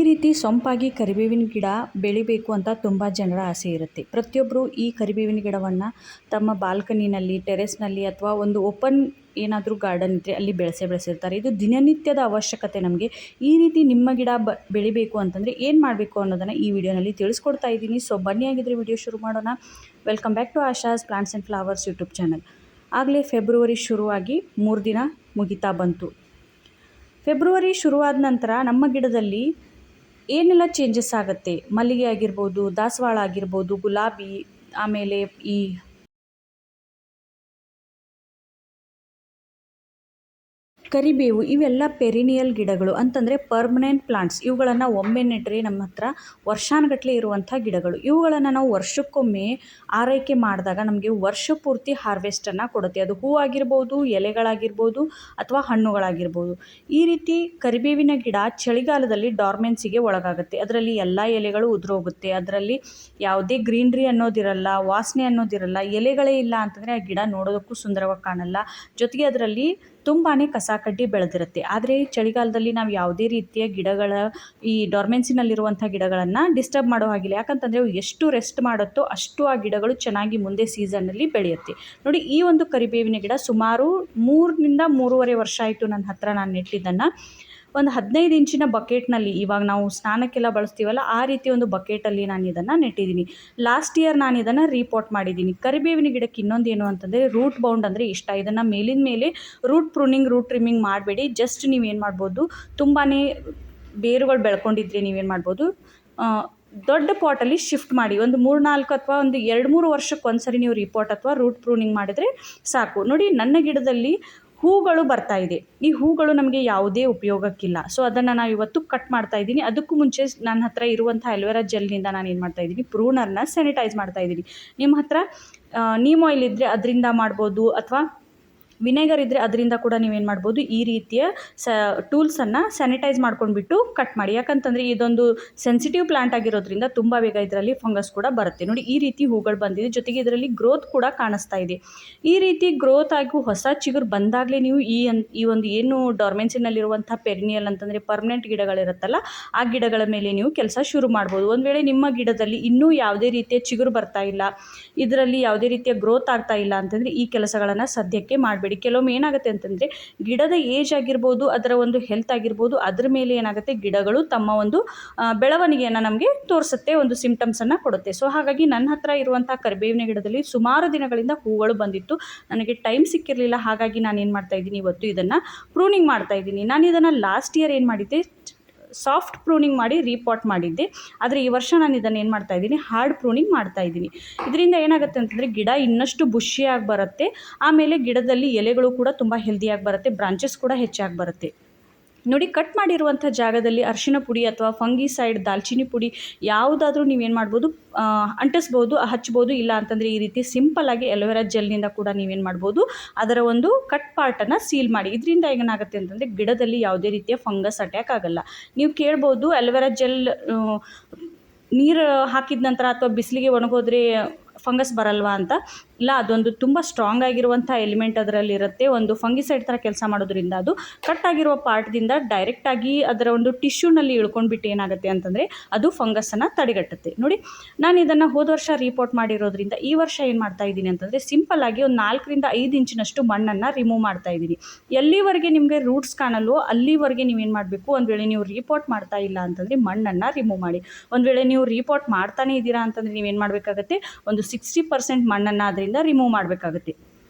ರೀತಿ ಸೊಂಪಾಗಿ ಕರಿಬೇವಿನ ಗಿಡ ಬೆಳಿಬೇಕು ಅಂತ ತುಂಬ ಜನರ ಆಸೆ ಇರುತ್ತೆ. ಪ್ರತಿಯೊಬ್ಬರು ಈ ಕರಿಬೇವಿನ ಗಿಡವನ್ನು ತಮ್ಮ ಬಾಲ್ಕನಿನಲ್ಲಿ, ಟೆರೆಸ್ನಲ್ಲಿ ಅಥವಾ ಒಂದು ಓಪನ್ ಏನಾದರೂ ಗಾರ್ಡನ್ ಇದ್ದರೆ ಅಲ್ಲಿ ಬೆಳೆಸಿರ್ತಾರೆ. ಇದು ದಿನನಿತ್ಯದ ಅವಶ್ಯಕತೆ ನಮಗೆ. ಈ ರೀತಿ ನಿಮ್ಮ ಗಿಡ ಬೆಳಿಬೇಕು ಅಂತಂದರೆ ಏನು ಮಾಡಬೇಕು ಅನ್ನೋದನ್ನು ಈ ವಿಡಿಯೋನಲ್ಲಿ ತಿಳಿಸ್ಕೊಡ್ತಾ ಇದ್ದೀನಿ. ಸೊ ಬನ್ನಿ, ಆಗಿದ್ರೆ ವಿಡಿಯೋ ಶುರು ಮಾಡೋಣ. Welcome back to Asha's plants and flowers YouTube channel. ಆಗಲೇ ಫೆಬ್ರವರಿ ಶುರುವಾಗಿ 3 ದಿನ ಮುಗಿತಾ ಬಂತು. ಫೆಬ್ರವರಿ ಶುರುವಾದ ನಂತರ ನಮ್ಮ ಗಿಡದಲ್ಲಿ ಏನೆಲ್ಲ ಚೇಂಜಸ್ ಆಗುತ್ತೆ, ಮಲ್ಲಿಗೆ ಆಗಿರ್ಬೋದು, ದಾಸವಾಳ ಆಗಿರ್ಬೋದು, ಗುಲಾಬಿ, ಆಮೇಲೆ ಈ ಕರಿಬೇವು, ಇವೆಲ್ಲ ಪೆರಿನಿಯಲ್ ಗಿಡಗಳು ಅಂತಂದರೆ ಪರ್ಮನೆಂಟ್ ಪ್ಲಾಂಟ್ಸ್. ಇವುಗಳನ್ನು ಒಮ್ಮೆ ನೆಟ್ಟರೆ ನಮ್ಮ ಹತ್ರ ವರ್ಷಾನುಗಟ್ಟಲೆ ಇರುವಂಥ ಗಿಡಗಳು. ಇವುಗಳನ್ನು ನಾವು ವರ್ಷಕ್ಕೊಮ್ಮೆ ಆರೈಕೆ ಮಾಡಿದಾಗ ನಮಗೆ ವರ್ಷ ಪೂರ್ತಿ ಹಾರ್ವೆಸ್ಟನ್ನು ಕೊಡುತ್ತೆ. ಅದು ಹೂವಾಗಿರ್ಬೋದು, ಎಲೆಗಳಾಗಿರ್ಬೋದು ಅಥವಾ ಹಣ್ಣುಗಳಾಗಿರ್ಬೋದು. ಈ ರೀತಿ ಕರಿಬೇವಿನ ಗಿಡ ಚಳಿಗಾಲದಲ್ಲಿ ಡಾರ್ಮೆನ್ಸಿಗೆ ಒಳಗಾಗುತ್ತೆ. ಅದರಲ್ಲಿ ಎಲ್ಲ ಎಲೆಗಳು ಉದುರೋಗುತ್ತೆ. ಅದರಲ್ಲಿ ಯಾವುದೇ ಗ್ರೀನ್ರಿ ಅನ್ನೋದಿರಲ್ಲ, ವಾಸನೆ ಅನ್ನೋದಿರಲ್ಲ. ಎಲೆಗಳೇ ಇಲ್ಲ ಅಂತಂದರೆ ಆ ಗಿಡ ನೋಡೋದಕ್ಕೂ ಸುಂದರವಾಗಿ ಕಾಣಲ್ಲ. ಜೊತೆಗೆ ಅದರಲ್ಲಿ ತುಂಬಾ ಕಸ ಕಡ್ಡಿ ಬೆಳೆದಿರುತ್ತೆ. ಆದರೆ ಚಳಿಗಾಲದಲ್ಲಿ ನಾವು ಯಾವುದೇ ರೀತಿಯ ಗಿಡಗಳ ಈ ಡಾರ್ಮೆನ್ಸಿನಲ್ಲಿರುವಂಥ ಗಿಡಗಳನ್ನು ಡಿಸ್ಟರ್ಬ್ ಮಾಡೋ ಹಾಗಿಲ್ಲ. ಯಾಕಂತಂದರೆ ಅವು ಎಷ್ಟು ರೆಸ್ಟ್ ಮಾಡುತ್ತೋ ಅಷ್ಟು ಆ ಗಿಡಗಳು ಚೆನ್ನಾಗಿ ಮುಂದೆ ಸೀಸನ್ನಲ್ಲಿ ಬೆಳೆಯುತ್ತೆ. ನೋಡಿ, ಈ ಒಂದು ಕರಿಬೇವಿನ ಗಿಡ ಸುಮಾರು 3ರಿಂದ 3.5 ವರ್ಷ ಆಯಿತು ನನ್ನ ಹತ್ರ ನಾನು ನೆಟ್ಟಿದ್ದನ್ನು. ಒಂದು 15 ಇಂಚಿನ ಬಕೆಟ್ನಲ್ಲಿ, ಇವಾಗ ನಾವು ಸ್ನಾನಕ್ಕೆಲ್ಲ ಬಳಸ್ತೀವಲ್ಲ ಆ ರೀತಿ ಒಂದು ಬಕೆಟಲ್ಲಿ ನಾನು ಇದನ್ನು ನೆಟ್ಟಿದ್ದೀನಿ. ಲಾಸ್ಟ್ ಇಯರ್ ನಾನು ಇದನ್ನು ರೀಪಾಟ್ ಮಾಡಿದ್ದೀನಿ. ಕರಿಬೇವಿನ ಗಿಡಕ್ಕೆ ಇನ್ನೊಂದು ಏನು ಅಂತಂದರೆ ರೂಟ್ ಬೌಂಡ್ ಅಂದರೆ ಇಷ್ಟ. ಇದನ್ನು ಮೇಲಿನ ಮೇಲೆ ರೂಟ್ ಪ್ರೂನಿಂಗ್, ರೂಟ್ ಟ್ರಿಮ್ಮಿಂಗ್ ಮಾಡಬೇಡಿ. ಜಸ್ಟ್ ನೀವೇನು ಮಾಡ್ಬೋದು, ತುಂಬಾ ಬೇರುಗಳು ಬೆಳ್ಕೊಂಡಿದ್ರೆ ನೀವೇನು ಮಾಡ್ಬೋದು, ದೊಡ್ಡ ಪಾಟಲ್ಲಿ ಶಿಫ್ಟ್ ಮಾಡಿ ಒಂದು 3-4 ಅಥವಾ ಒಂದು 2-3 ವರ್ಷಕ್ಕೊಂದ್ಸರಿ ನೀವು ರಿಪೋರ್ಟ್ ಅಥವಾ ರೂಟ್ ಪ್ರೂನಿಂಗ್ ಮಾಡಿದರೆ ಸಾಕು. ನೋಡಿ, ನನ್ನ ಗಿಡದಲ್ಲಿ ಹೂಗಳು ಬರ್ತಾ ಇದೆ. ಈ ಹೂಗಳು ನಮಗೆ ಯಾವುದೇ ಉಪಯೋಗಕ್ಕಿಲ್ಲ. ಸೊ ಅದನ್ನು ನಾವು ಇವತ್ತು ಕಟ್ ಮಾಡ್ತಾ ಇದ್ದೀನಿ. ಅದಕ್ಕೂ ಮುಂಚೆ ನನ್ನ ಹತ್ರ ಇರುವಂಥ ಅಲೋವೆರಾ ಜೆಲ್ನಿಂದ ನಾನು ಏನು ಮಾಡ್ತಾ ಇದ್ದೀನಿ, ಪ್ರೂನರ್ನ ಸ್ಯಾನಿಟೈಸ್ ಮಾಡ್ತಾ ಇದ್ದೀನಿ. ನಿಮ್ಮ ಹತ್ರ ನೀಮ್ ಆಯಿಲ್ ಇದ್ದರೆ ಅದರಿಂದ ಮಾಡ್ಬೋದು, ಅಥವಾ ವಿನೆಗರ್ ಇದ್ದರೆ ಅದರಿಂದ ಕೂಡ ನೀವೇನು ಮಾಡ್ಬೋದು, ಈ ರೀತಿಯ ಟೂಲ್ಸನ್ನು ಸ್ಯಾನಿಟೈಸ್ ಮಾಡ್ಕೊಂಡ್ಬಿಟ್ಟು ಕಟ್ ಮಾಡಿ. ಯಾಕಂತಂದರೆ ಇದೊಂದು ಸೆನ್ಸಿಟಿವ್ ಪ್ಲಾಂಟ್ ಆಗಿರೋದ್ರಿಂದ ತುಂಬ ಬೇಗ ಇದರಲ್ಲಿ ಫಂಗಸ್ ಕೂಡ ಬರುತ್ತೆ. ನೋಡಿ, ಈ ರೀತಿ ಹೂಗಳು ಬಂದಿದೆ. ಜೊತೆಗೆ ಇದರಲ್ಲಿ ಗ್ರೋತ್ ಕೂಡ ಕಾಣಿಸ್ತಾ ಇದೆ. ಈ ರೀತಿ ಗ್ರೋತ್ ಆಗಿ ಹೊಸ ಚಿಗುರು ಬಂದಾಗಲೇ ನೀವು ಈ ಒಂದು ಏನು ಡಾರ್ಮೆನ್ಸಿನಲ್ಲಿರುವಂಥ ಪೆರಿನಿಯಲ್ ಅಂತಂದರೆ ಪರ್ಮನೆಂಟ್ ಗಿಡಗಳಿರುತ್ತಲ್ಲ ಆ ಗಿಡಗಳ ಮೇಲೆ ನೀವು ಕೆಲಸ ಶುರು ಮಾಡ್ಬೋದು. ಒಂದು ವೇಳೆ ನಿಮ್ಮ ಗಿಡದಲ್ಲಿ ಇನ್ನೂ ಯಾವುದೇ ರೀತಿಯ ಚಿಗುರು ಬರ್ತಾ ಇಲ್ಲ, ಇದರಲ್ಲಿ ಯಾವುದೇ ರೀತಿಯ ಗ್ರೋತ್ ಆಗ್ತಾ ಇಲ್ಲ ಅಂತಂದರೆ ಈ ಕೆಲಸಗಳನ್ನು ಸದ್ಯಕ್ಕೆ ಮಾಡಬೇಡಿ. ಕೆಲವೊಮ್ಮೆ ಏನಾಗುತ್ತೆ ಅಂತಂದರೆ ಗಿಡದ ಏಜ್ ಆಗಿರ್ಬೋದು, ಅದರ ಒಂದು ಹೆಲ್ತ್ ಆಗಿರ್ಬೋದು, ಅದ್ರ ಮೇಲೆ ಏನಾಗುತ್ತೆ, ಗಿಡಗಳು ತಮ್ಮ ಒಂದು ಬೆಳವಣಿಗೆಯನ್ನು ನಮಗೆ ತೋರಿಸುತ್ತೆ, ಒಂದು ಸಿಂಪ್ಟಮ್ಸನ್ನು ಕೊಡುತ್ತೆ. ಸೊ ಹಾಗಾಗಿ ನನ್ನ ಹತ್ರ ಇರುವಂಥ ಕರಿಬೇವಿನ ಗಿಡದಲ್ಲಿ ಸುಮಾರು ದಿನಗಳಿಂದ ಹೂಗಳು ಬಂದಿತ್ತು. ನನಗೆ ಟೈಮ್ ಸಿಕ್ಕಿರಲಿಲ್ಲ. ಹಾಗಾಗಿ ನಾನು ಏನು ಮಾಡ್ತಾ ಇದ್ದೀನಿ, ಇವತ್ತು ಇದನ್ನು ಪ್ರೂನಿಂಗ್ ಮಾಡ್ತಾ ಇದ್ದೀನಿ. ನಾನು ಇದನ್ನು ಲಾಸ್ಟ್ ಇಯರ್ ಏನು ಮಾಡಿದ್ದೆ, ಸಾಫ್ಟ್ ಪ್ರೂನಿಂಗ್ ಮಾಡಿ ರೀಪಾಟ್ ಮಾಡಿದ್ದೆ. ಆದರೆ ಈ ವರ್ಷ ನಾನು ಇದನ್ನು ಏನು ಮಾಡ್ತಾ ಇದ್ದೀನಿ, ಹಾರ್ಡ್ ಪ್ರೂನಿಂಗ್ ಮಾಡ್ತಾ ಇದ್ದೀನಿ. ಇದರಿಂದ ಏನಾಗುತ್ತೆ ಅಂತಂದರೆ ಗಿಡ ಇನ್ನಷ್ಟು ಬುಷಿಯಾಗಿ ಬರುತ್ತೆ. ಆಮೇಲೆ ಗಿಡದಲ್ಲಿ ಎಲೆಗಳು ಕೂಡ ತುಂಬ ಹೆಲ್ದಿಯಾಗಿ ಬರುತ್ತೆ, ಬ್ರಾಂಚಸ್ ಕೂಡ ಹೆಚ್ಚಾಗಿ ಬರುತ್ತೆ. ನೋಡಿ, ಕಟ್ ಮಾಡಿರುವಂಥ ಜಾಗದಲ್ಲಿ ಅರಿಶಿನ ಪುಡಿ ಅಥವಾ ಫಂಗಿಸೈಡ್, ದಾಲ್ಚಿನ್ನಿ ಪುಡಿ ಯಾವುದಾದ್ರೂ ನೀವೇನು ಮಾಡ್ಬೋದು, ಅಂಟಿಸ್ಬೋದು, ಹಚ್ಬೋದು. ಇಲ್ಲ ಅಂತಂದರೆ ಈ ರೀತಿ ಸಿಂಪಲ್ಲಾಗಿ ಅಲೋವೆರಾ ಜೆಲ್ನಿಂದ ಕೂಡ ನೀವೇನು ಮಾಡ್ಬೋದು, ಅದರ ಒಂದು ಕಟ್ ಪಾರ್ಟನ್ನು ಸೀಲ್ ಮಾಡಿ. ಇದರಿಂದ ಏನಾಗುತ್ತೆ ಅಂತಂದರೆ ಗಿಡದಲ್ಲಿ ಯಾವುದೇ ರೀತಿಯ ಫಂಗಸ್ ಅಟ್ಯಾಕ್ ಆಗೋಲ್ಲ. ನೀವು ಕೇಳ್ಬೋದು, ಅಲೋವೆರಾ ಜೆಲ್ ನೀರು ಹಾಕಿದ ನಂತರ ಅಥವಾ ಬಿಸಿಲಿಗೆ ಒಣಗೋದ್ರೆ ಫಂಗಸ್ ಬರಲ್ವಾ ಅಂತ. ಇಲ್ಲ, ಅದೊಂದು ತುಂಬ ಸ್ಟ್ರಾಂಗ್ ಆಗಿರುವಂಥ ಎಲಿಮೆಂಟ್ ಅದರಲ್ಲಿರುತ್ತೆ. ಒಂದು ಫಂಗಿಸೈಡ್ ಥರ ಕೆಲಸ ಮಾಡೋದ್ರಿಂದ ಅದು ಕಟ್ ಆಗಿರುವ ಪಾರ್ಟ್ದಿಂದ ಡೈರೆಕ್ಟಾಗಿ ಅದರ ಒಂದು ಟಿಶ್ಯೂನಲ್ಲಿ ಇಳ್ಕೊಂಡ್ಬಿಟ್ಟು ಏನಾಗುತ್ತೆ ಅಂತಂದರೆ ಅದು ಫಂಗಸನ್ನು ತಡೆಗಟ್ಟುತ್ತೆ. ನೋಡಿ, ನಾನು ಇದನ್ನು ಹೋದ ವರ್ಷ ರೀಪೋರ್ಟ್ ಮಾಡಿರೋದ್ರಿಂದ ಈ ವರ್ಷ ಏನು ಮಾಡ್ತಾ ಇದ್ದೀನಿ ಅಂತಂದರೆ ಸಿಂಪಲ್ಲಾಗಿ ಒಂದು 4ರಿಂದ 5 ಇಂಚಿನಷ್ಟು ಮಣ್ಣನ್ನು ರಿಮೂವ್ ಮಾಡ್ತಾ ಇದ್ದೀನಿ. ಎಲ್ಲಿವರೆಗೆ ನಿಮಗೆ ರೂಟ್ಸ್ ಕಾಣಲ್ವೋ ಅಲ್ಲಿವರೆಗೆ ನೀವೇನು ಮಾಡಬೇಕು, ಒಂದು ವೇಳೆ ನೀವು ರೀಪೋರ್ಟ್ ಮಾಡ್ತಾ ಇಲ್ಲ ಅಂತಂದರೆ ಮಣ್ಣನ್ನು ರಿಮೂವ್ ಮಾಡಿ. ಒಂದು ವೇಳೆ ನೀವು ರೀಪೋರ್ಟ್ ಮಾಡ್ತಾನೇ ಇದ್ದೀರಾ ಅಂತಂದರೆ ನೀವೇನು ಮಾಡಬೇಕಾಗತ್ತೆ, ಒಂದು 60% ಮಣ್ಣನ್ನು ಅದರಿಂದ ರಿಮೂವ್ ಮಾಡಬೇಕಾಗುತ್ತೆ.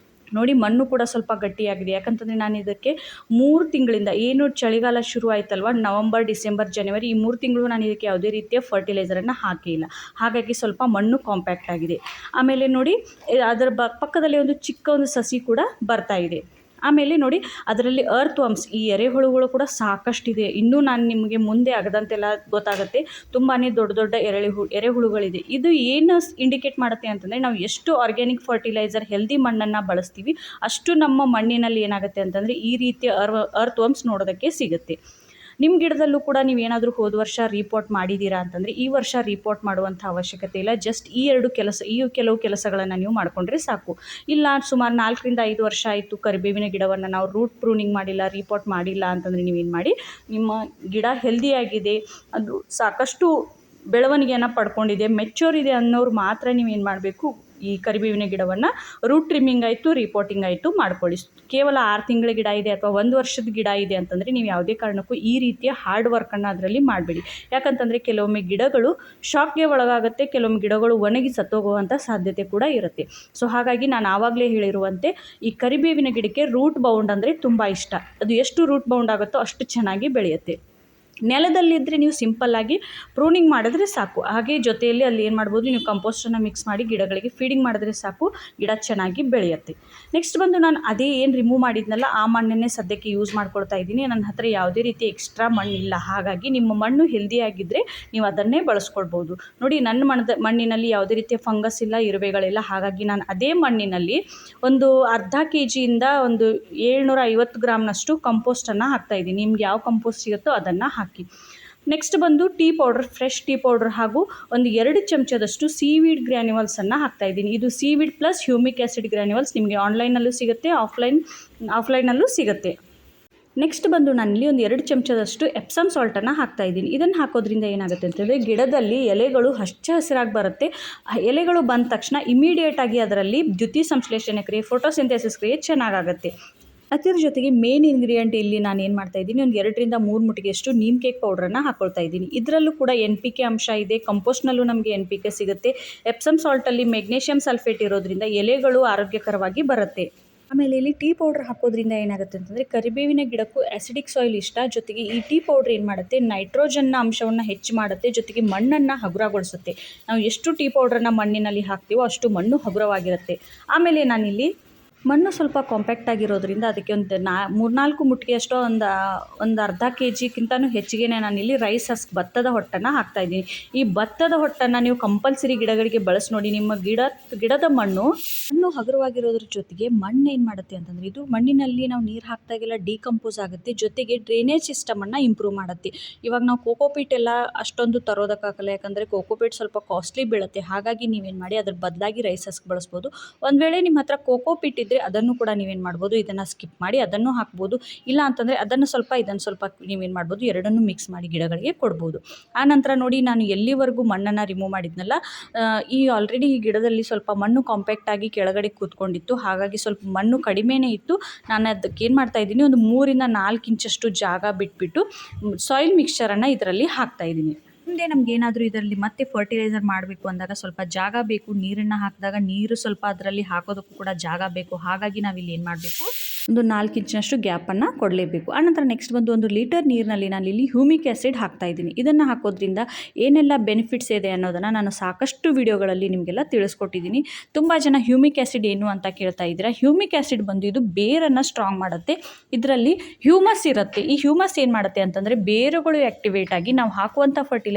ನೋಡಿ, ಮಣ್ಣು ಕೂಡ ಸ್ವಲ್ಪ ಗಟ್ಟಿಯಾಗಿದೆ. ಯಾಕಂತಂದರೆ ನಾನು ಇದಕ್ಕೆ 3 ತಿಂಗಳಿಂದ, ಏನು ಚಳಿಗಾಲ ಶುರು ಆಯ್ತಲ್ವ, ನವಂಬರ್, ಡಿಸೆಂಬರ್, ಜನವರಿ, ಈ 3 ತಿಂಗಳು ನಾನು ಇದಕ್ಕೆ ಯಾವುದೇ ರೀತಿಯ ಫರ್ಟಿಲೈಸರನ್ನು ಹಾಕಿಲ್ಲ. ಹಾಗಾಗಿ ಸ್ವಲ್ಪ ಮಣ್ಣು ಕಾಂಪ್ಯಾಕ್ಟ್ ಆಗಿದೆ. ಆಮೇಲೆ ನೋಡಿ, ಅದರ ಪಕ್ಕದಲ್ಲಿ ಒಂದು ಚಿಕ್ಕ ಒಂದು ಸಸಿ ಕೂಡ ಬರ್ತಾ ಇದೆ. ಆಮೇಲೆ ನೋಡಿ, ಅದರಲ್ಲಿ ಅರ್ತ್ ವರ್ಮ್ಸ್, ಈ ಎರೆಹುಳುಗಳು ಕೂಡ ಸಾಕಷ್ಟಿದೆ. ಇನ್ನೂ ನಾನು ನಿಮಗೆ ಮುಂದೆ ಆಗದಂತೆಲ್ಲ ಗೊತ್ತಾಗುತ್ತೆ. ತುಂಬಾ ದೊಡ್ಡ ದೊಡ್ಡ ಎರೆಹುಳುಗಳಿದೆ. ಇದು ಏನು ಇಂಡಿಕೇಟ್ ಮಾಡುತ್ತೆ ಅಂತಂದರೆ, ನಾವು ಎಷ್ಟು ಆರ್ಗ್ಯಾನಿಕ್ ಫರ್ಟಿಲೈಸರ್, ಹೆಲ್ದಿ ಮಣ್ಣನ್ನು ಬಳಸ್ತೀವಿ ಅಷ್ಟು ನಮ್ಮ ಮಣ್ಣಿನಲ್ಲಿ ಏನಾಗುತ್ತೆ ಅಂತಂದರೆ ಈ ರೀತಿಯ ಅರ್ತ್ ವರ್ಮ್ಸ್ ನೋಡೋದಕ್ಕೆ ಸಿಗುತ್ತೆ. ನಿಮ್ಮ ಗಿಡದಲ್ಲೂ ಕೂಡ ನೀವೇನಾದರೂ ಹೋದ ವರ್ಷ ರೀಪೋರ್ಟ್ ಮಾಡಿದ್ದೀರಾ ಅಂತಂದರೆ ಈ ವರ್ಷ ರೀಪೋರ್ಟ್ ಮಾಡುವಂಥ ಅವಶ್ಯಕತೆ ಇಲ್ಲ. ಜಸ್ಟ್ ಈ ಕೆಲವು ಕೆಲಸಗಳನ್ನು ನೀವು ಮಾಡಿಕೊಂಡ್ರೆ ಸಾಕು. ಇಲ್ಲ ಸುಮಾರು 4 ರಿಂದ 5 ವರ್ಷ ಆಯಿತು ಕರಿಬೇವಿನ ಗಿಡವನ್ನು ನಾವು ರೂಟ್ ಪ್ರೂನಿಂಗ್ ಮಾಡಿಲ್ಲ, ರೀಪೋರ್ಟ್ ಮಾಡಿಲ್ಲ ಅಂತಂದರೆ ನೀವೇನು ಮಾಡಿ, ನಿಮ್ಮ ಗಿಡ ಹೆಲ್ದಿಯಾಗಿದೆ, ಅದು ಸಾಕಷ್ಟು ಬೆಳವಣಿಗೆಯನ್ನು ಪಡ್ಕೊಂಡಿದೆ, ಮೆಚ್ಯೂರ್ ಇದೆ ಅನ್ನೋರು ಮಾತ್ರ ನೀವೇನು ಮಾಡಬೇಕು, ಈ ಕರಿಬೇವಿನ ಗಿಡವನ್ನು ರೂಟ್ ಟ್ರಿಮ್ಮಿಂಗ್ ಆಯಿತು, ರಿಪೋರ್ಟಿಂಗ್ ಆಯಿತು ಮಾಡ್ಕೊಳ್ಳಿ. ಕೇವಲ 6 ತಿಂಗಳ ಗಿಡ ಇದೆ ಅಥವಾ 1 ವರ್ಷದ ಗಿಡ ಇದೆ ಅಂತಂದರೆ ನೀವು ಯಾವುದೇ ಕಾರಣಕ್ಕೂ ಈ ರೀತಿಯ ಹಾರ್ಡ್ ವರ್ಕನ್ನು ಅದರಲ್ಲಿ ಮಾಡಬೇಡಿ. ಯಾಕಂತಂದರೆ ಕೆಲವೊಮ್ಮೆ ಗಿಡಗಳು ಶಾಕ್ಗೆ ಒಳಗಾಗುತ್ತೆ, ಕೆಲವೊಮ್ಮೆ ಗಿಡಗಳು ಒಣಗಿ ಸತ್ತೋಗುವಂಥ ಸಾಧ್ಯತೆ ಕೂಡ ಇರುತ್ತೆ. ಸೊ ಹಾಗಾಗಿ ನಾನು ಆವಾಗಲೇ ಹೇಳಿರುವಂತೆ ಈ ಕರಿಬೇವಿನ ಗಿಡಕ್ಕೆ ರೂಟ್ ಬೌಂಡ್ ಅಂದರೆ ತುಂಬ ಇಷ್ಟ. ಅದು ಎಷ್ಟು ರೂಟ್ ಬೌಂಡ್ ಆಗುತ್ತೋ ಅಷ್ಟು ಚೆನ್ನಾಗಿ ಬೆಳೆಯುತ್ತೆ. ನೆಲದಲ್ಲಿದ್ದರೆ ನೀವು ಸಿಂಪಲ್ಲಾಗಿ ಪ್ರೂನಿಂಗ್ ಮಾಡಿದ್ರೆ ಸಾಕು. ಹಾಗೆ ಜೊತೆಯಲ್ಲಿ ಅಲ್ಲಿ ಏನು ಮಾಡ್ಬೋದು, ನೀವು ಕಂಪೋಸ್ಟನ್ನು ಮಿಕ್ಸ್ ಮಾಡಿ ಗಿಡಗಳಿಗೆ ಫೀಡಿಂಗ್ ಮಾಡಿದ್ರೆ ಸಾಕು, ಗಿಡ ಚೆನ್ನಾಗಿ ಬೆಳೆಯುತ್ತೆ. ನೆಕ್ಸ್ಟ್ ಬಂದು ನಾನು ಅದೇ ಏನು ರಿಮೂವ್ ಮಾಡಿದ್ನಲ್ಲ ಆ ಮಣ್ಣನ್ನೇ ಸದ್ಯಕ್ಕೆ ಯೂಸ್ ಮಾಡ್ಕೊಳ್ತಾ ಇದ್ದೀನಿ. ನನ್ನ ಹತ್ರ ಯಾವುದೇ ರೀತಿ ಎಕ್ಸ್ಟ್ರಾ ಮಣ್ಣಿಲ್ಲ, ಹಾಗಾಗಿ ನಿಮ್ಮ ಮಣ್ಣು ಹೆಲ್ದಿಯಾಗಿದ್ದರೆ ನೀವು ಅದನ್ನೇ ಬಳಸ್ಕೊಳ್ಬೋದು. ನೋಡಿ, ನನ್ನ ಮಣ್ಣಿನಲ್ಲಿ ಯಾವುದೇ ರೀತಿಯ ಫಂಗಸ್ ಇಲ್ಲ, ಇರುವೆಗಳಿಲ್ಲ. ಹಾಗಾಗಿ ನಾನು ಅದೇ ಮಣ್ಣಿನಲ್ಲಿ ಒಂದು ಅರ್ಧ kg ಒಂದು 750 ಗ್ರಾಮ್ನಷ್ಟು ಕಂಪೋಸ್ಟನ್ನು ಹಾಕ್ತಾಯಿದ್ದೀನಿ. ನಿಮ್ಗೆ ಯಾವ ಕಂಪೋಸ್ಟ್ ಸಿಗುತ್ತೋ ಅದನ್ನು ಹಾಕಿ. ನೆಕ್ಸ್ಟ್ ಬಂದು tea powder, fresh tea powder ಹಾಗೂ ಒಂದು 2 ಚಮಚದಷ್ಟು ಸೀವೀಡ್ ಗ್ರ್ಯಾನ್ಯುವಲ್ಸನ್ನು ಹಾಕ್ತಾಯಿದ್ದೀನಿ. ಇದು seaweed plus humic acid granules ನಿಮಗೆ ಆನ್ಲೈನಲ್ಲೂ ಸಿಗುತ್ತೆ, ಆಫ್ಲೈನಲ್ಲೂ ಸಿಗುತ್ತೆ. ನೆಕ್ಸ್ಟ್ ಬಂದು ನಾನಿಲ್ಲಿ ಒಂದು 2 ಚಮಚದಷ್ಟು ಎಪ್ಸಮ್ ಸಾಲ್ಟನ್ನು ಹಾಕ್ತಾಯಿದ್ದೀನಿ. ಇದನ್ನು ಹಾಕೋದ್ರಿಂದ ಏನಾಗುತ್ತೆ ಅಂತಂದರೆ ಗಿಡದಲ್ಲಿ ಎಲೆಗಳು ಹಚ್ಚ ಹಸಿರಾಗಿ ಬರುತ್ತೆ. ಎಲೆಗಳು ಬಂದ ತಕ್ಷಣ ಇಮಿಡಿಯೇಟಾಗಿ ಅದರಲ್ಲಿ ದ್ಯುತಿ ಸಂಶ್ಲೇಷಣೆ ಕ್ರಿಯೆ, ಫೋಟೋಸಿಂಥೆಸಿಸ್ ಕ್ರಿಯೆ ಚೆನ್ನಾಗಾಗುತ್ತೆ. ಅದರ ಜೊತೆಗೆ ಮೇನ್ ಇಂಗ್ರೀಡಿಯೆಂಟ್ ಇಲ್ಲಿ ನಾನು ಏನು ಮಾಡ್ತಾಯಿದ್ದೀನಿ, ಒಂದು 2 ರಿಂದ 3 ಮುಟ್ಟಿಗೆಯಷ್ಟು ನೀಮ್ ಕೇಕ್ ಪೌಡ್ರನ್ನು ಹಾಕ್ಕೊಳ್ತಾ ಇದ್ದೀನಿ. ಇದರಲ್ಲೂ ಕೂಡ NPK ಅಂಶ ಇದೆ, ಕಂಪೋಸ್ಟ್ನಲ್ಲೂ ನಮಗೆ NPK ಸಿಗುತ್ತೆ. ಎಪ್ಸಮ್ ಸಾಲ್ಟಲ್ಲಿ ಮೆಗ್ನೀಷಿಯಮ್ ಸಲ್ಫೇಟ್ ಇರೋದ್ರಿಂದ ಎಲೆಗಳು ಆರೋಗ್ಯಕರವಾಗಿ ಬರುತ್ತೆ. ಆಮೇಲೆ ಇಲ್ಲಿ ಟೀ ಪೌಡ್ರ್ ಹಾಕೋದ್ರಿಂದ ಏನಾಗುತ್ತೆ ಅಂತಂದರೆ ಕರಿಬೇವಿನ ಗಿಡಕ್ಕೂ ಆ್ಯಸಿಡಿಕ್ ಸಾಯಿಲ್ ಇಷ್ಟ. ಜೊತೆಗೆ ಈ ಟೀ ಪೌಡ್ರ್ ಏನು ಮಾಡುತ್ತೆ, ನೈಟ್ರೋಜನ್ನ ಅಂಶವನ್ನು ಹೆಚ್ಚು ಮಾಡುತ್ತೆ, ಜೊತೆಗೆ ಮಣ್ಣನ್ನು ಹಗುರಗೊಳಿಸುತ್ತೆ. ನಾವು ಎಷ್ಟು ಟೀ ಪೌಡ್ರನ್ನು ಮಣ್ಣಿನಲ್ಲಿ ಹಾಕ್ತೀವೋ ಅಷ್ಟು ಮಣ್ಣು ಹಗುರವಾಗಿರುತ್ತೆ. ಆಮೇಲೆ ನಾನಿಲ್ಲಿ ಮಣ್ಣು ಸ್ವಲ್ಪ ಕಾಂಪ್ಯಾಕ್ಟ್ ಆಗಿರೋದ್ರಿಂದ ಅದಕ್ಕೆ ಒಂದು 3-4 ಮುಟ್ಟಿಗೆಯಷ್ಟು ಒಂದು ಅರ್ಧ kgಕ್ಕಿಂತನೂ ಹೆಚ್ಚಿಗೆ ನಾನಿಲ್ಲಿ ರೈಸ್ ಹಸ್ಕ್, ಭತ್ತದ ಹೊಟ್ಟನ್ನು ಹಾಕ್ತಾಯಿದ್ದೀನಿ. ಈ ಭತ್ತದ ಹೊಟ್ಟನ್ನು ನೀವು ಕಂಪಲ್ಸರಿ ಗಿಡಗಳಿಗೆ ಬಳಸಿ ನೋಡಿ. ನಿಮ್ಮ ಗಿಡದ ಮಣ್ಣು ಹಗುರವಾಗಿರೋದ್ರ ಜೊತೆಗೆ ಮಣ್ಣು ಏನು ಮಾಡುತ್ತೆ ಅಂತಂದರೆ, ಇದು ಮಣ್ಣಿನಲ್ಲಿ ನಾವು ನೀರು ಹಾಕಿದಾಗೆಲ್ಲ ಡಿಕಂಪೋಸ್ ಆಗುತ್ತೆ, ಜೊತೆಗೆ ಡ್ರೈನೇಜ್ ಸಿಸ್ಟಮನ್ನು ಇಂಪ್ರೂವ್ ಮಾಡುತ್ತೆ. ಇವಾಗ ನಾವು ಕೋಕೋಪೀಟ್ ಎಲ್ಲ ಅಷ್ಟೊಂದು ತರೋದಕ್ಕಾಗಲ್ಲ, ಯಾಕಂದರೆ ಕೋಕೋಪೀಟ್ ಸ್ವಲ್ಪ ಕಾಸ್ಟ್ಲಿ ಬೀಳುತ್ತೆ. ಹಾಗಾಗಿ ನೀವೇನು ಮಾಡಿ, ಅದ್ರ ಬದಲಾಗಿ ರೈಸ್ ಹಸ್ಕ್ ಬಳಸ್ಬೋದು. ಒಂದು ವೇಳೆ ನಿಮ್ಮ ಹತ್ರ ಕೋಕೋಪೀಟ್ ಇದ್ದರೆ ಅದನ್ನು ಕೂಡ ನೀವೇನು ಮಾಡ್ಬೋದು, ಇದನ್ನು ಸ್ಕಿಪ್ ಮಾಡಿ ಅದನ್ನು ಹಾಕ್ಬೋದು. ಇಲ್ಲ ಅಂತಂದರೆ ಅದನ್ನು ಸ್ವಲ್ಪ ಇದನ್ನು ಸ್ವಲ್ಪ ನೀವೇನು ಮಾಡ್ಬೋದು, ಎರಡನ್ನೂ ಮಿಕ್ಸ್ ಮಾಡಿ ಗಿಡಗಳಿಗೆ ಕೊಡ್ಬೋದು. ಆನಂತರ ನೋಡಿ, ನಾನು ಎಲ್ಲಿವರೆಗೂ ಮಣ್ಣನ್ನು ರಿಮೂವ್ ಮಾಡಿದ್ನಲ್ಲ, ಆಲ್ರೆಡಿ ಈ ಗಿಡದಲ್ಲಿ ಸ್ವಲ್ಪ ಮಣ್ಣು ಕಾಂಪ್ಯಾಕ್ಟ್ ಆಗಿ ಕೆಳಗಡೆ ಕೂತ್ಕೊಂಡಿತ್ತು. ಹಾಗಾಗಿ ಸ್ವಲ್ಪ ಮಣ್ಣು ಕಡಿಮೆನೇ ಇತ್ತು. ನಾನು ಅದಕ್ಕೆ ಏನು ಮಾಡ್ತಾಯಿದ್ದೀನಿ, ಒಂದು 3 ರಿಂದ 4 ಇಂಚಷ್ಟು ಜಾಗ ಬಿಟ್ಬಿಟ್ಟು ಸಾಯಿಲ್ ಮಿಕ್ಸ್ಚರನ್ನು ಇದರಲ್ಲಿ ಹಾಕ್ತಾಯಿದ್ದೀನಿ. ಮುಂದೆ ನಮಗೇನಾದರೂ ಇದರಲ್ಲಿ ಮತ್ತೆ ಫರ್ಟಿಲೈಸರ್ ಮಾಡಬೇಕು ಅಂದಾಗ ಸ್ವಲ್ಪ ಜಾಗ ಬೇಕು. ನೀರನ್ನು ಹಾಕಿದಾಗ ನೀರು ಸ್ವಲ್ಪ ಅದರಲ್ಲಿ ಹಾಕೋದಕ್ಕೂ ಕೂಡ ಜಾಗ ಬೇಕು. ಹಾಗಾಗಿ ನಾವಿಲ್ಲಿ ಏನು ಮಾಡಬೇಕು, ಒಂದು 4 ಇಂಚಿನಷ್ಟು ಗ್ಯಾಪನ್ನು ಕೊಡಲೇಬೇಕು. ಆನಂತರ ನೆಕ್ಸ್ಟ್ ಬಂದು 1 ಲೀಟರ್ ನೀರಿನಲ್ಲಿ ನಾನು ಇಲ್ಲಿ ಹ್ಯೂಮಿಕ್ ಆ್ಯಸಿಡ್ ಹಾಕ್ತಾಯಿದ್ದೀನಿ. ಇದನ್ನು ಹಾಕೋದ್ರಿಂದ ಏನೆಲ್ಲ ಬೆನಿಫಿಟ್ಸ್ ಇದೆ ಅನ್ನೋದನ್ನು ನಾನು ಸಾಕಷ್ಟು ವಿಡಿಯೋಗಳಲ್ಲಿ ನಿಮಗೆಲ್ಲ ತಿಳಿಸ್ಕೊಟ್ಟಿದ್ದೀನಿ. ತುಂಬ ಜನ ಹ್ಯೂಮಿಕ್ ಆ್ಯಸಿಡ್ ಏನು ಅಂತ ಕೇಳ್ತಾ ಇದ್ದೀರಾ. ಹ್ಯೂಮಿಕ್ ಆ್ಯಸಿಡ್ ಬಂದು ಇದು ಬೇರನ್ನು ಸ್ಟ್ರಾಂಗ್ ಮಾಡುತ್ತೆ. ಇದರಲ್ಲಿ ಹ್ಯೂಮಸ್ ಇರುತ್ತೆ. ಈ ಹ್ಯೂಮಸ್ ಏನು ಮಾಡುತ್ತೆ ಅಂತಂದರೆ, ಬೇರುಗಳು ಆ್ಯಕ್ಟಿವೇಟ್ ಆಗಿ ನಾವು ಹಾಕುವಂಥ ಫರ್ಟಿಲೈಸರ್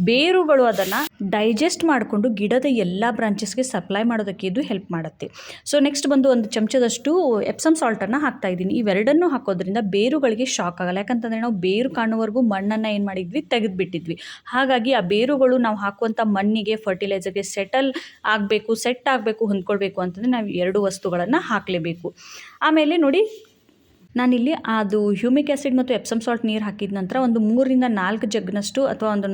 ಬೇರುಗಳು ಅದನ್ನು ಡೈಜೆಸ್ಟ್ ಮಾಡಿಕೊಂಡು ಗಿಡದ ಎಲ್ಲ ಬ್ರಾಂಚಸ್ಗೆ ಸಪ್ಲೈ ಮಾಡೋದಕ್ಕೆ ಇದು ಹೆಲ್ಪ್ ಮಾಡುತ್ತೆ. ಸೊ ನೆಕ್ಸ್ಟ್ ಬಂದು 1 ಚಮಚದಷ್ಟು ಎಪ್ಸಮ್ ಸಾಲ್ಟನ್ನು ಹಾಕ್ತಾಯಿದ್ದೀನಿ. ಇವೆರಡನ್ನೂ ಹಾಕೋದ್ರಿಂದ ಬೇರುಗಳಿಗೆ ಶಾಕ್ ಆಗಲ್ಲ. ಯಾಕಂತಂದರೆ ನಾವು ಬೇರು ಕಾಣುವವರೆಗೂ ಮಣ್ಣನ್ನು ಏನು ಮಾಡಿದ್ವಿ, ತೆಗೆದುಬಿಟ್ಟಿದ್ವಿ. ಹಾಗಾಗಿ ಆ ಬೇರುಗಳು ನಾವು ಹಾಕುವಂಥ ಮಣ್ಣಿಗೆ, ಫರ್ಟಿಲೈಸರ್ಗೆ ಸೆಟ್ ಆಗಬೇಕು, ಹೊಂದ್ಕೊಳ್ಬೇಕು ಅಂತಂದರೆ ನಾವು 2 ವಸ್ತುಗಳನ್ನು ಹಾಕಲೇಬೇಕು. ಆಮೇಲೆ ನೋಡಿ, ನಾನಿಲ್ಲಿ ಅದು ಹ್ಯೂಮಿಕ್ ಆ್ಯಸಿಡ್ ಮತ್ತು ಎಪ್ಸಮ್ ಸಾಲ್ಟ್ ನೀರು ಹಾಕಿದ ನಂತರ ಒಂದು 3 ರಿಂದ 4 ಜಗ್ನಷ್ಟು ಅಥವಾ ಒಂದು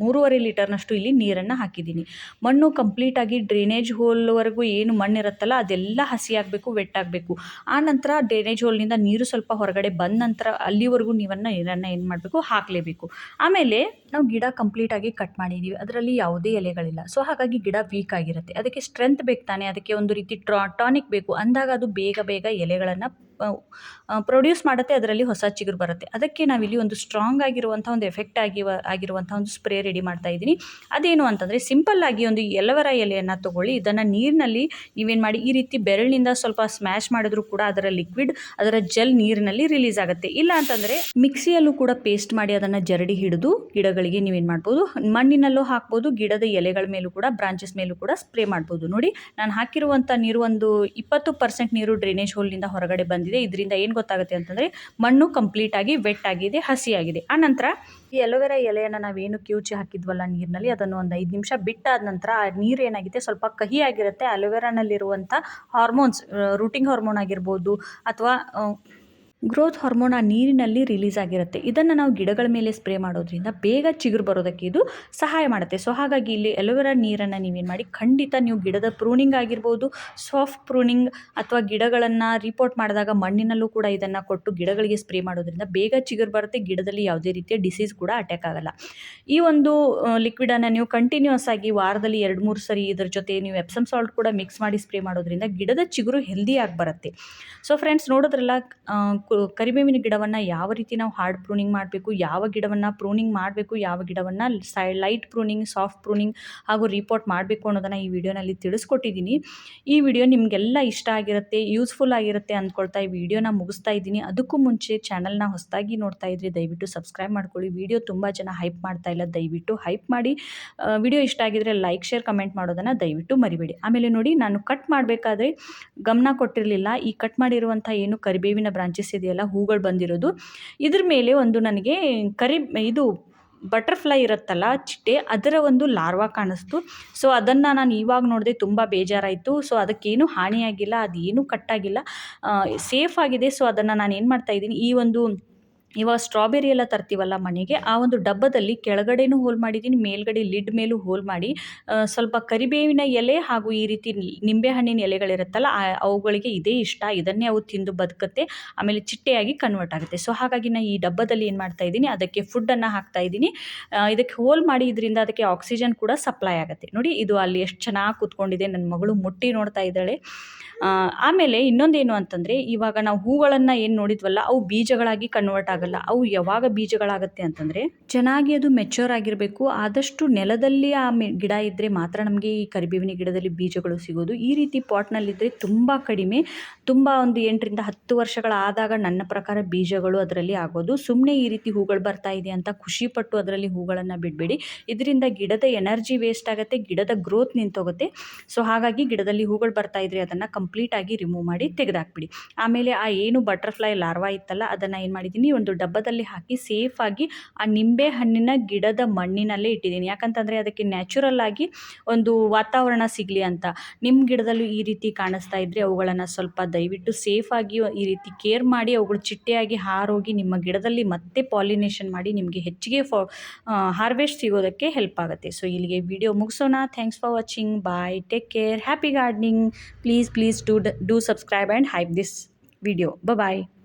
3.5 ಲೀಟರ್ನಷ್ಟು ಇಲ್ಲಿ ನೀರನ್ನು ಹಾಕಿದ್ದೀನಿ. ಮಣ್ಣು ಕಂಪ್ಲೀಟಾಗಿ ಡ್ರೈನೇಜ್ ಹೋಲ್ವರೆಗೂ ಏನು ಮಣ್ಣಿರುತ್ತಲ್ಲ ಅದೆಲ್ಲ ಹಸಿಯಾಗಬೇಕು, ವೆಟ್ಟಾಗಬೇಕು. ಆ ನಂತರ ಡ್ರೈನೇಜ್ ಹೋಲ್ನಿಂದ ನೀರು ಸ್ವಲ್ಪ ಹೊರಗಡೆ ಬಂದ ನಂತರ ಅಲ್ಲಿವರೆಗೂ ನೀರನ್ನು ಏನು ಮಾಡಬೇಕು, ಹಾಕಲೇಬೇಕು. ಆಮೇಲೆ ನಾವು ಗಿಡ ಕಂಪ್ಲೀಟಾಗಿ ಕಟ್ ಮಾಡಿದ್ದೀವಿ, ಅದರಲ್ಲಿ ಯಾವುದೇ ಎಲೆಗಳಿಲ್ಲ. ಸೊ ಹಾಗಾಗಿ ಗಿಡ ವೀಕ್ ಆಗಿರುತ್ತೆ. ಅದಕ್ಕೆ ಸ್ಟ್ರೆಂತ್ ಬೇಕು ತಾನೆ, ಅದಕ್ಕೆ ಒಂದು ರೀತಿ ಟಾನಿಕ್ ಬೇಕು. ಅಂದಾಗ ಅದು ಬೇಗ ಎಲೆಗಳನ್ನು ಪ್ರೊಡ್ಯೂಸ್ ಮಾಡುತ್ತೆ, ಅದರಲ್ಲಿ ಹೊಸ ಚಿಗುರು ಬರುತ್ತೆ. ಅದಕ್ಕೆ ನಾವಿಲ್ಲಿ ಒಂದು ಸ್ಟ್ರಾಂಗ್ ಆಗಿರುವಂಥ, ಒಂದು ಎಫೆಕ್ಟ್ ಆಗಿರುವಂಥ ಒಂದು ಸ್ಪ್ರೇ ರೆಡಿ ಮಾಡ್ತಾ ಇದ್ದೀನಿ. ಅದೇನು ಅಂತಂದರೆ, ಸಿಂಪಲ್ಲಾಗಿ ಒಂದು ಎಲವರ ಎಲೆಯನ್ನು ತೊಗೊಳ್ಳಿ. ಇದನ್ನು ನೀರಿನಲ್ಲಿ ನೀವೇನು ಮಾಡಿ, ಈ ರೀತಿ ಬೆರಳಿನಿಂದ ಸ್ವಲ್ಪ ಸ್ಮ್ಯಾಶ್ ಮಾಡಿದ್ರೂ ಕೂಡ ಅದರ ಲಿಕ್ವಿಡ್, ಅದರ ಜೆಲ್ ನೀರಿನಲ್ಲಿ ರಿಲೀಸ್ ಆಗುತ್ತೆ. ಇಲ್ಲ ಅಂತಂದರೆ ಮಿಕ್ಸಿಯಲ್ಲೂ ಕೂಡ ಪೇಸ್ಟ್ ಮಾಡಿ ಅದನ್ನು ಜರಡಿ ಹಿಡಿದು ಗಿಡಗಳಿಗೆ ಗಿಡಗಳಿಗೆ ನೀವೇನು ಮಾಡ್ಬೋದು, ಮಣ್ಣಿನಲ್ಲೂ ಹಾಕ್ಬೋದು, ಗಿಡದ ಎಲೆಗಳ ಮೇಲೂ ಕೂಡ, ಬ್ರಾಂಚಸ್ ಮೇಲೂ ಕೂಡ ಸ್ಪ್ರೇ ಮಾಡ್ಬೋದು. ನೋಡಿ ನಾನು ಹಾಕಿರುವಂಥ ನೀರು ಒಂದು 20% ನೀರು ಡ್ರೈನೇಜ್ ಹೋಲ್ನಿಂದ ಹೊರಗಡೆ ಬಂದಿದೆ. ಇದರಿಂದ ಏನು ಗೊತ್ತಾಗುತ್ತೆ ಅಂತಂದರೆ ಮಣ್ಣು ಕಂಪ್ಲೀಟಾಗಿ ವೆಟ್ ಆಗಿದೆ, ಹಸಿಯಾಗಿದೆ. ಆನಂತರ ಈ ಅಲೋವೆರಾ ಎಲೆಯನ್ನು ನಾವೇನು ಕಿವುಚಿ ಹಾಕಿದ್ವಲ್ಲ ನೀರಿನಲ್ಲಿ, ಅದನ್ನು ಒಂದು 5 ನಿಮಿಷ ಬಿಟ್ಟಾದ ನಂತರ ಆ ನೀರು ಏನಾಗಿದೆ ಸ್ವಲ್ಪ ಕಹಿಯಾಗಿರುತ್ತೆ. ಅಲೋವೆರಾನಲ್ಲಿರುವಂಥ ಹಾರ್ಮೋನ್ಸ್, ರೂಟಿಂಗ್ ಹಾರ್ಮೋನ್ ಆಗಿರ್ಬೋದು ಅಥವಾ ಗ್ರೋತ್ ಹಾರ್ಮೋನ್ ಆ ನೀರಿನಲ್ಲಿ ರಿಲೀಸ್ ಆಗಿರುತ್ತೆ. ಇದನ್ನು ನಾವು ಗಿಡಗಳ ಮೇಲೆ ಸ್ಪ್ರೇ ಮಾಡೋದ್ರಿಂದ ಬೇಗ ಚಿಗುರು ಬರೋದಕ್ಕೆ ಇದು ಸಹಾಯ ಮಾಡುತ್ತೆ. ಸೊ ಹಾಗಾಗಿ ಇಲ್ಲಿ ಅಲೋವೆರಾ ನೀರನ್ನು ನೀವೇನು ಮಾಡಿ, ಖಂಡಿತ ನೀವು ಗಿಡದ ಪ್ರೂನಿಂಗ್ ಆಗಿರ್ಬೋದು, ಸಾಫ್ಟ್ ಪ್ರೂನಿಂಗ್ ಅಥವಾ ಗಿಡಗಳನ್ನು ರಿಪೋರ್ಟ್ ಮಾಡಿದಾಗ ಮಣ್ಣಿನಲ್ಲೂ ಕೂಡ ಇದನ್ನು ಕೊಟ್ಟು ಗಿಡಗಳಿಗೆ ಸ್ಪ್ರೇ ಮಾಡೋದ್ರಿಂದ ಬೇಗ ಚಿಗುರು ಬರುತ್ತೆ. ಗಿಡದಲ್ಲಿ ಯಾವುದೇ ರೀತಿಯ ಡಿಸೀಸ್ ಕೂಡ ಅಟ್ಯಾಕ್ ಆಗಲ್ಲ. ಈ ಒಂದು ಲಿಕ್ವಿಡನ್ನು ನೀವು ಕಂಟಿನ್ಯೂಸ್ ಆಗಿ ವಾರದಲ್ಲಿ 2-3 ಸರಿ ಇದರ ಜೊತೆ ನೀವು ಎಪ್ಸಮ್ ಸಾಲ್ಟ್ ಕೂಡ ಮಿಕ್ಸ್ ಮಾಡಿ ಸ್ಪ್ರೇ ಮಾಡೋದ್ರಿಂದ ಗಿಡದ ಚಿಗುರು ಹೆಲ್ದಿಯಾಗಿ ಬರುತ್ತೆ. ಸೊ ಫ್ರೆಂಡ್ಸ್, ನೋಡೋದ್ರಲ್ಲ ಕರಿಬೇವಿನ ಗಿಡವನ್ನು ಯಾವ ರೀತಿ ನಾವು ಹಾರ್ಡ್ ಪ್ರೂನಿಂಗ್ ಮಾಡಬೇಕು, ಯಾವ ಗಿಡವನ್ನು ಪ್ರೂನಿಂಗ್ ಮಾಡಬೇಕು, ಯಾವ ಗಿಡವನ್ನು ಲೈಟ್ ಪ್ರೂನಿಂಗ್, ಸಾಫ್ಟ್ ಪ್ರೂನಿಂಗ್ ಹಾಗೂ ರಿಪೋರ್ಟ್ ಮಾಡಬೇಕು ಅನ್ನೋದನ್ನು ಈ ವಿಡಿಯೋನಲ್ಲಿ ತಿಳಿಸ್ಕೊಟ್ಟಿದ್ದೀನಿ. ಈ ವಿಡಿಯೋ ನಿಮಗೆಲ್ಲ ಇಷ್ಟ ಆಗಿರುತ್ತೆ, ಯೂಸ್ಫುಲ್ ಆಗಿರುತ್ತೆ ಅಂದ್ಕೊಳ್ತಾ ಈ ವಿಡಿಯೋನ ಮುಗಿಸ್ತಾ ಇದ್ದೀನಿ. ಅದಕ್ಕೂ ಮುಂಚೆ ಚಾನಲ್ನ ಹೊಸದಾಗಿ ನೋಡ್ತಾ ಇದ್ದರೆ ದಯವಿಟ್ಟು ಸಬ್ಸ್ಕ್ರೈಬ್ ಮಾಡ್ಕೊಳ್ಳಿ. ವಿಡಿಯೋ ತುಂಬ ಜನ ಹೈಪ್ ಮಾಡ್ತಾ ಇಲ್ಲ, ದಯವಿಟ್ಟು ಹೈಪ್ ಮಾಡಿ. ವಿಡಿಯೋ ಇಷ್ಟ ಆಗಿದರೆ ಲೈಕ್, ಶೇರ್, ಕಮೆಂಟ್ ಮಾಡೋದನ್ನು ದಯವಿಟ್ಟು ಮರಿಬೇಡಿ. ಆಮೇಲೆ ನೋಡಿ, ನಾನು ಕಟ್ ಮಾಡಬೇಕಾದ್ರೆ ಗಮನ ಕೊಟ್ಟಿರಲಿಲ್ಲ. ಈ ಕಟ್ ಮಾಡಿರುವಂಥ ಏನು ಕರಿಬೇವಿನ ಬ್ರಾಂಚಸ್ ಇದೆಯಲ್ಲ, ಹೂಗಳು ಬಂದಿರೋದು, ಇದ್ರ ಮೇಲೆ ಒಂದು ನನಗೆ ಇದು ಬಟರ್ಫ್ಲೈ ಇರುತ್ತಲ್ಲ, ಚಿಟ್ಟೆ, ಅದರ ಒಂದು ಲಾರ್ವಾ ಕಾಣಿಸ್ತು. ಸೊ ಅದನ್ನು ನಾನು ಇವಾಗ ನೋಡಿದೆ, ತುಂಬ ಬೇಜಾರಾಯಿತು. ಸೊ ಅದಕ್ಕೇನು ಹಾನಿಯಾಗಿಲ್ಲ, ಅದೇನು ಕಟ್ಟಾಗಿಲ್ಲ, ಸೇಫ್ ಆಗಿದೆ. ಸೊ ಅದನ್ನು ನಾನು ಏನು ಮಾಡ್ತಾಯಿದ್ದೀನಿ, ಈ ಒಂದು ಇವಾಗ ಸ್ಟ್ರಾಬೆರಿ ಎಲ್ಲ ತರ್ತೀವಲ್ಲ ಮನೆಗೆ, ಆ ಒಂದು ಡಬ್ಬದಲ್ಲಿ ಕೆಳಗಡೆನೂ ಹೋಲ್ ಮಾಡಿದ್ದೀನಿ, ಮೇಲ್ಗಡೆ ಲಿಡ್ ಮೇಲೂ ಹೋಲ್ ಮಾಡಿ ಸ್ವಲ್ಪ ಕರಿಬೇವಿನ ಎಲೆ ಹಾಗೂ ಈ ರೀತಿ ನಿಂಬೆಹಣ್ಣಿನ ಎಲೆಗಳಿರುತ್ತಲ್ಲ, ಅವುಗಳಿಗೆ ಇದೇ ಇಷ್ಟ, ಇದನ್ನೇ ಅವು ತಿಂದು ಬದುಕುತ್ತೆ, ಆಮೇಲೆ ಚಿಟ್ಟೆಯಾಗಿ ಕನ್ವರ್ಟ್ ಆಗುತ್ತೆ. ಸೊ ಹಾಗಾಗಿ ನಾನು ಈ ಡಬ್ಬದಲ್ಲಿ ಏನು ಮಾಡ್ತಾಯಿದ್ದೀನಿ, ಅದಕ್ಕೆ ಫುಡ್ಡನ್ನು ಹಾಕ್ತಾಯಿದ್ದೀನಿ. ಇದಕ್ಕೆ ಹೋಲ್ ಮಾಡಿ, ಇದರಿಂದ ಅದಕ್ಕೆ ಆಕ್ಸಿಜನ್ ಕೂಡ ಸಪ್ಲೈ ಆಗುತ್ತೆ. ನೋಡಿ, ಇದು ಅಲ್ಲಿ ಎಷ್ಟು ಚೆನ್ನಾಗಿ ಕೂತ್ಕೊಂಡಿದೆ. ನನ್ನ ಮಗಳು ಮುಟ್ಟಿ ನೋಡ್ತಾ ಇದ್ದಾಳೆ. ಆಮೇಲೆ ಇನ್ನೊಂದೇನು ಅಂತಂದರೆ, ಇವಾಗ ನಾವು ಹೂಗಳನ್ನು ಏನು ನೋಡಿದ್ವಲ್ಲ, ಅವು ಬೀಜಗಳಾಗಿ ಕನ್ವರ್ಟ್ ಆಗಲ್ಲ. ಅವು ಯಾವಾಗ ಬೀಜಗಳಾಗುತ್ತೆ ಅಂತಂದರೆ, ಚೆನ್ನಾಗಿ ಅದು ಮೆಚ್ಯೂರ್ ಆಗಿರಬೇಕು. ಆದಷ್ಟು ನೆಲದಲ್ಲಿ ಆ ಗಿಡ ಇದ್ದರೆ ಮಾತ್ರ ನಮಗೆ ಈ ಕರಿಬೇವಿನ ಗಿಡದಲ್ಲಿ ಬೀಜಗಳು ಸಿಗೋದು. ಈ ರೀತಿ ಪಾಟ್ನಲ್ಲಿದ್ದರೆ ತುಂಬ ಕಡಿಮೆ, ತುಂಬ ಒಂದು 8-10 ವರ್ಷಗಳಾದಾಗ ನನ್ನ ಪ್ರಕಾರ ಬೀಜಗಳು ಅದರಲ್ಲಿ ಆಗೋದು. ಸುಮ್ಮನೆ ಈ ರೀತಿ ಹೂಗಳು ಬರ್ತಾ ಇದೆ ಅಂತ ಖುಷಿಪಟ್ಟು ಅದರಲ್ಲಿ ಹೂಗಳನ್ನು ಬಿಡಬೇಡಿ. ಇದರಿಂದ ಗಿಡದ ಎನರ್ಜಿ ವೇಸ್ಟ್ ಆಗುತ್ತೆ, ಗಿಡದ ಗ್ರೋತ್ ನಿಂತೋಗುತ್ತೆ. ಸೊ ಹಾಗಾಗಿ ಗಿಡದಲ್ಲಿ ಹೂಗಳು ಬರ್ತಾ ಇದ್ದರೆ ಅದನ್ನು ಕಂಪ್ಲೀಟಾಗಿ ರಿಮೂವ್ ಮಾಡಿ ತೆಗೆದಾಕ್ಬಿಡಿ. ಆಮೇಲೆ ಆ ಏನು ಬಟರ್ಫ್ಲೈ ಲಾರ್ವಾ ಇತ್ತಲ್ಲ, ಅದನ್ನು ಏನು ಮಾಡಿದ್ದೀನಿ, ಒಂದು ಡಬ್ಬದಲ್ಲಿ ಹಾಕಿ ಸೇಫಾಗಿ ಆ ನಿಂಬೆ ಹಣ್ಣಿನ ಗಿಡದ ಮಣ್ಣಿನಲ್ಲೇ ಇಟ್ಟಿದ್ದೀನಿ. ಯಾಕಂತಂದರೆ ಅದಕ್ಕೆ ನ್ಯಾಚುರಲ್ ಆಗಿ ಒಂದು ವಾತಾವರಣ ಸಿಗಲಿ ಅಂತ. ನಿಮ್ಮ ಗಿಡದಲ್ಲೂ ಈ ರೀತಿ ಕಾಣಿಸ್ತಾ ಇದ್ದರೆ ಅವುಗಳನ್ನು ಸ್ವಲ್ಪ ದಯವಿಟ್ಟು ಸೇಫಾಗಿ ಈ ರೀತಿ ಕೇರ್ ಮಾಡಿ, ಅವುಗಳು ಚಿಟ್ಟೆಯಾಗಿ ಹಾರೋಗಿ ನಿಮ್ಮ ಗಿಡದಲ್ಲಿ ಮತ್ತೆ ಪಾಲಿನೇಷನ್ ಮಾಡಿ ನಿಮಗೆ ಹೆಚ್ಚಿಗೆ ಹಾರ್ವೆಸ್ಟ್ ಸಿಗೋದಕ್ಕೆ ಹೆಲ್ಪ್ ಆಗುತ್ತೆ. ಸೊ ಇಲ್ಲಿಗೆ ವಿಡಿಯೋ ಮುಗಿಸೋಣ. Thanks for watching. Bye, take care, happy gardening. Please do subscribe and hype this video. Bye bye.